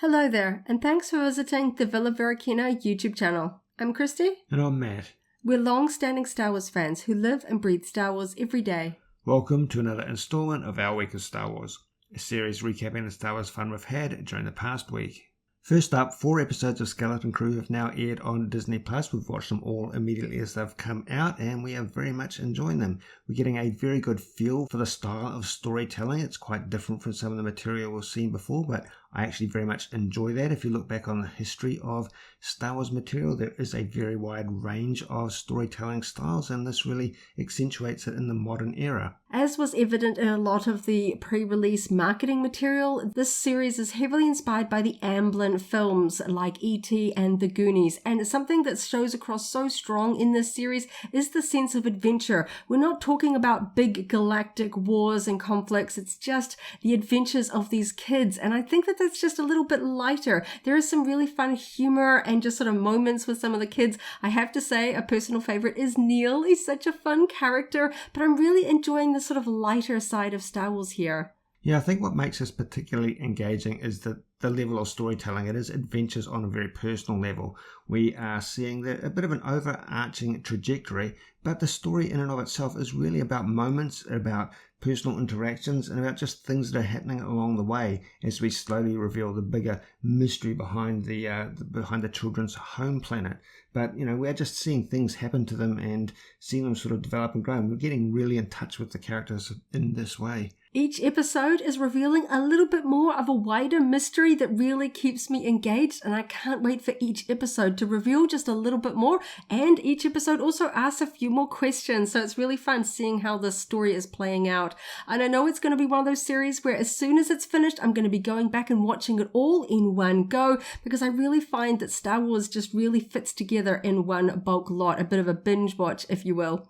Hello there, and thanks for visiting the Villa Varykino YouTube channel. I'm Kristy. And I'm Matt. We're long-standing Star Wars fans who live and breathe Star Wars every day. Welcome to another installment of our Week of Star Wars, a series recapping the Star Wars fun we've had during the past week. First up, 4 episodes of Skeleton Crew have now aired on Disney+. We've watched them all immediately as they've come out, and we are very much enjoying them. We're getting a very good feel for the style of storytelling. It's quite different from some of the material we've seen before, but I actually very much enjoy that. If you look back on the history of Star Wars material, there is a very wide range of storytelling styles, and this really accentuates it in the modern era. As was evident in a lot of the pre-release marketing material, this series is heavily inspired by the Amblin films like E.T. and The Goonies, and something that shows across so strong in this series is the sense of adventure. We're not talking about big galactic wars and conflicts, it's just the adventures of these kids, and I think that that's just a little bit lighter. There is some really fun humor and just sort of moments with some of the kids. I have to say a personal favorite is Neil. He's such a fun character, but I'm really enjoying the sort of lighter side of Star Wars here. Yeah, I think what makes this particularly engaging is the level of storytelling. It is adventures on a very personal level. We are seeing a bit of an overarching trajectory, but the story in and of itself is really about moments, about personal interactions, and about just things that are happening along the way as we slowly reveal the bigger mystery behind the children's home planet. But, we're just seeing things happen to them and seeing them sort of develop and grow. And we're getting really in touch with the characters in this way. Each episode is revealing a little bit more of a wider mystery that really keeps me engaged, and I can't wait for each episode to reveal just a little bit more, and each episode also asks a few more questions, so it's really fun seeing how the story is playing out. And I know it's going to be one of those series where as soon as it's finished, I'm going to be going back and watching it all in one go, because I really find that Star Wars just really fits together in one bulk lot, a bit of a binge watch, if you will.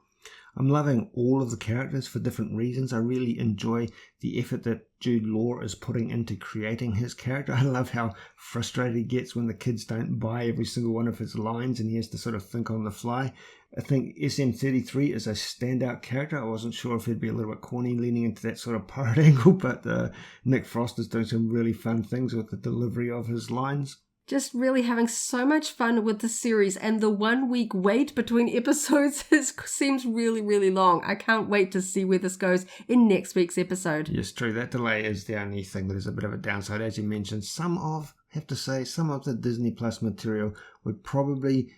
I'm loving all of the characters for different reasons. I really enjoy the effort that Jude Law is putting into creating his character. I love how frustrated he gets when the kids don't buy every single one of his lines and he has to sort of think on the fly. I think SM33 is a standout character. I wasn't sure if he'd be a little bit corny leaning into that sort of pirate angle, but Nick Frost is doing some really fun things with the delivery of his lines. Just really having so much fun with the series, and the 1 week wait between episodes seems really, really long. I can't wait to see where this goes in next week's episode. Yes, true. That delay is the only thing that is a bit of a downside. As you mentioned, some of the Disney Plus material would probably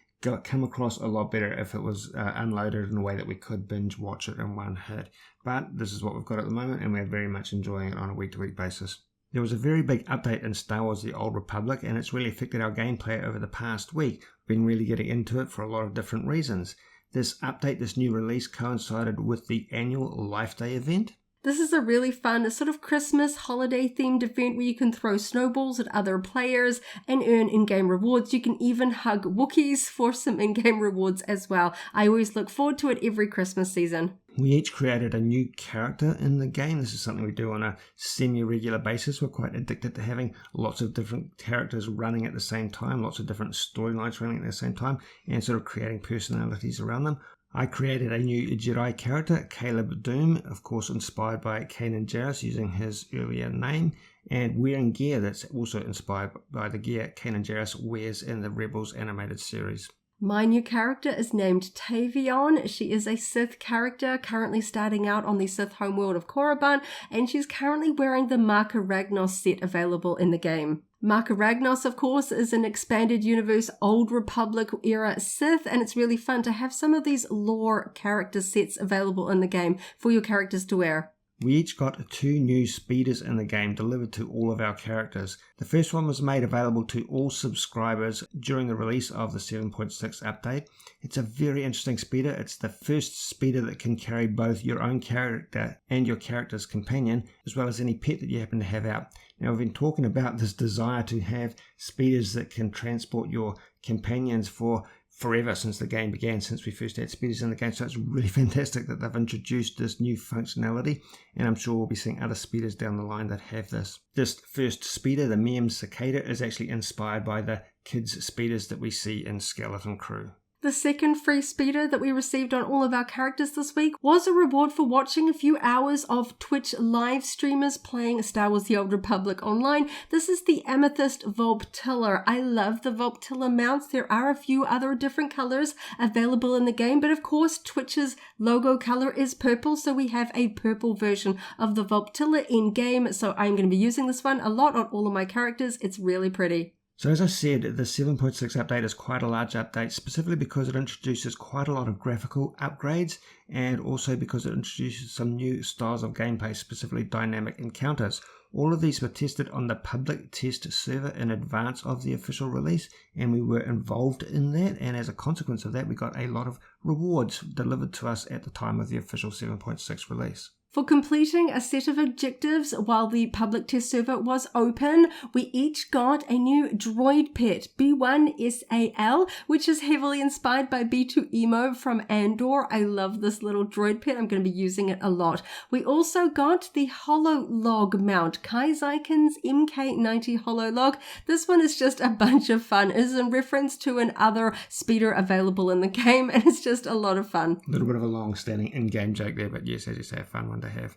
come across a lot better if it was unloaded in a way that we could binge watch it in one hit. But this is what we've got at the moment, and we're very much enjoying it on a week-to-week basis. There was a very big update in Star Wars The Old Republic, and it's really affected our gameplay over the past week. We've been really getting into it for a lot of different reasons. This update, this new release, coincided with the annual Life Day event. This is a really fun sort of Christmas holiday-themed event where you can throw snowballs at other players and earn in-game rewards. You can even hug Wookiees for some in-game rewards as well. I always look forward to it every Christmas season. We each created a new character in the game. This is something we do on a semi-regular basis. We're quite addicted to having lots of different characters running at the same time, lots of different storylines running at the same time, and sort of creating personalities around them. I created a new Jedi character, Caleb Doom, of course inspired by Kanan Jarrus using his earlier name, and wearing gear that's also inspired by the gear Kanan Jarrus wears in the Rebels animated series. My new character is named Tavion. She is a Sith character currently starting out on the Sith homeworld of Korriban, and she's currently wearing the Marka Ragnos set available in the game. Marka Ragnos, of course, is an expanded universe Old Republic era Sith, and it's really fun to have some of these lore character sets available in the game for your characters to wear. We each got 2 new speeders in the game delivered to all of our characters. The first one was made available to all subscribers during the release of the 7.6 update. It's a very interesting speeder. It's the first speeder that can carry both your own character and your character's companion, as well as any pet that you happen to have out. Now, we've been talking about this desire to have speeders that can transport your companions for forever since the game began, since we first had speeders in the game. So it's really fantastic that they've introduced this new functionality, and I'm sure we'll be seeing other speeders down the line that have this. This first speeder, the Mem Cicada, is actually inspired by the kids' speeders that we see in Skeleton Crew. The second free speeder that we received on all of our characters this week was a reward for watching a few hours of Twitch live streamers playing Star Wars The Old Republic online. This is the Amethyst Volptilla. I love the Volptilla mounts. There are a few other different colors available in the game, but of course Twitch's logo color is purple, so we have a purple version of the Volptilla in game. So I'm going to be using this one a lot on all of my characters. It's really pretty. So as I said, the 7.6 update is quite a large update, specifically because it introduces quite a lot of graphical upgrades and also because it introduces some new styles of gameplay, specifically dynamic encounters. All of these were tested on the public test server in advance of the official release, and we were involved in that, and as a consequence of that, we got a lot of rewards delivered to us at the time of the official 7.6 release. For completing a set of objectives while the public test server was open, we each got a new droid pet, B1SAL, which is heavily inspired by B2EMO from Andor. I love this little droid pet. I'm going to be using it a lot. We also got the Hololog mount, Kai Zykin's MK90 Hololog. This one is just a bunch of fun. It is in reference to another speeder available in the game, and it's just a lot of fun. A little bit of a long-standing in-game joke there, but yes, as you say, a fun one to have.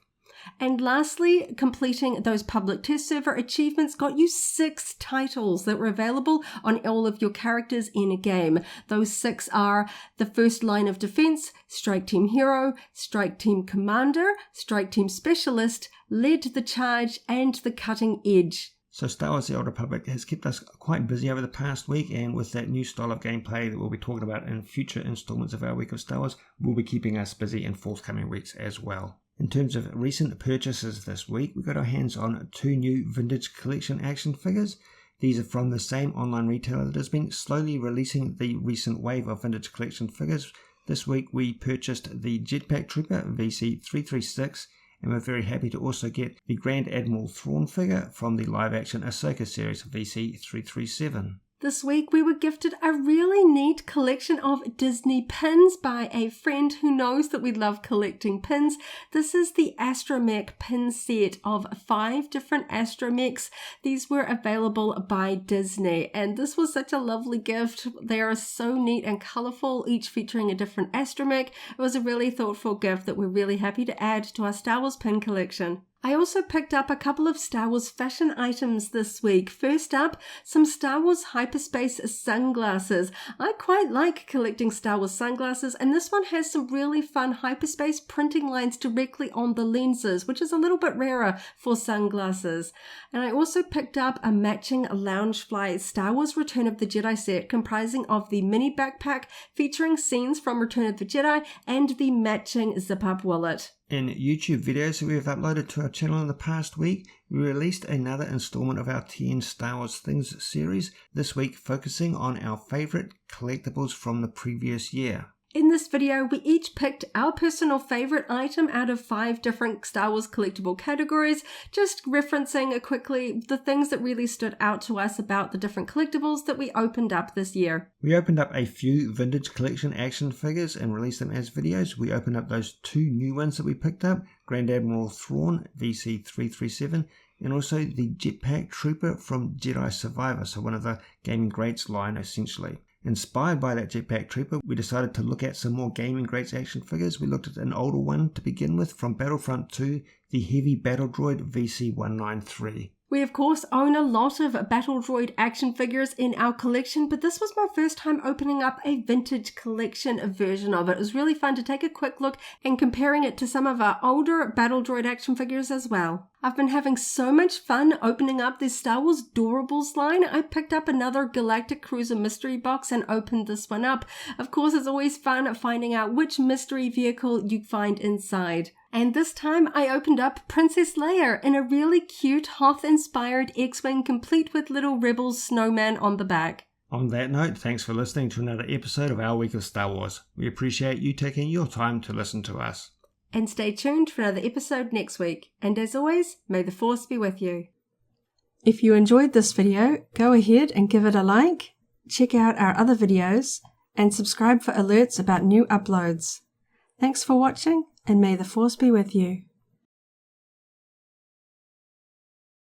And lastly, completing those public test server achievements got you 6 titles that were available on all of your characters in a game. Those 6 are the First Line of Defense, Strike Team Hero, Strike Team Commander, Strike Team Specialist, Led the Charge, and the Cutting Edge. So Star Wars The Old Republic has kept us quite busy over the past week, and with that new style of gameplay that we'll be talking about in future installments of our Week of Star Wars, will be keeping us busy in forthcoming weeks as well. In terms of recent purchases this week, we got our hands on 2 new Vintage Collection action figures. These are from the same online retailer that has been slowly releasing the recent wave of Vintage Collection figures. This week we purchased the Jetpack Trooper VC336, and we're very happy to also get the Grand Admiral Thrawn figure from the live-action Ahsoka series VC337. This week we were gifted a really neat collection of Disney pins by a friend who knows that we love collecting pins. This is the Astromech pin set of 5 different Astromechs. These were available by Disney, and this was such a lovely gift. They are so neat and colorful, each featuring a different Astromech. It was a really thoughtful gift that we're really happy to add to our Star Wars pin collection. I also picked up a couple of Star Wars fashion items this week. First up, some Star Wars hyperspace sunglasses. I quite like collecting Star Wars sunglasses, and this one has some really fun hyperspace printing lines directly on the lenses, which is a little bit rarer for sunglasses. And I also picked up a matching Loungefly Star Wars Return of the Jedi set comprising of the mini backpack featuring scenes from Return of the Jedi and the matching zip-up wallet. In YouTube videos that we have uploaded to our channel in the past week, we released another installment of our 10 Star Wars Things series, this week focusing on our favourite collectibles from the previous year. In this video, we each picked our personal favorite item out of 5 different Star Wars collectible categories, just referencing quickly the things that really stood out to us about the different collectibles that we opened up this year. We opened up a few Vintage Collection action figures and released them as videos. We opened up those 2 new ones that we picked up, Grand Admiral Thrawn VC337, and also the Jetpack Trooper from Jedi Survivor, so one of the Gaming Greats line essentially. Inspired by that Jetpack Trooper, we decided to look at some more Gaming Greats action figures. We looked at an older one to begin with from Battlefront 2, the Heavy Battle Droid VC193. We of course own a lot of Battle Droid action figures in our collection, but this was my first time opening up a vintage collection version of it. It was really fun to take a quick look and comparing it to some of our older Battle Droid action figures as well. I've been having so much fun opening up this Star Wars Doorables line. I picked up another Galactic Cruiser mystery box and opened this one up. Of course, it's always fun finding out which mystery vehicle you find inside. And this time I opened up Princess Leia in a really cute Hoth-inspired X-Wing complete with little Rebel snowman on the back. On that note, thanks for listening to another episode of our Week of Star Wars. We appreciate you taking your time to listen to us. And stay tuned for another episode next week. And as always, may the Force be with you. If you enjoyed this video, go ahead and give it a like, check out our other videos, and subscribe for alerts about new uploads. Thanks for watching, and may the Force be with you.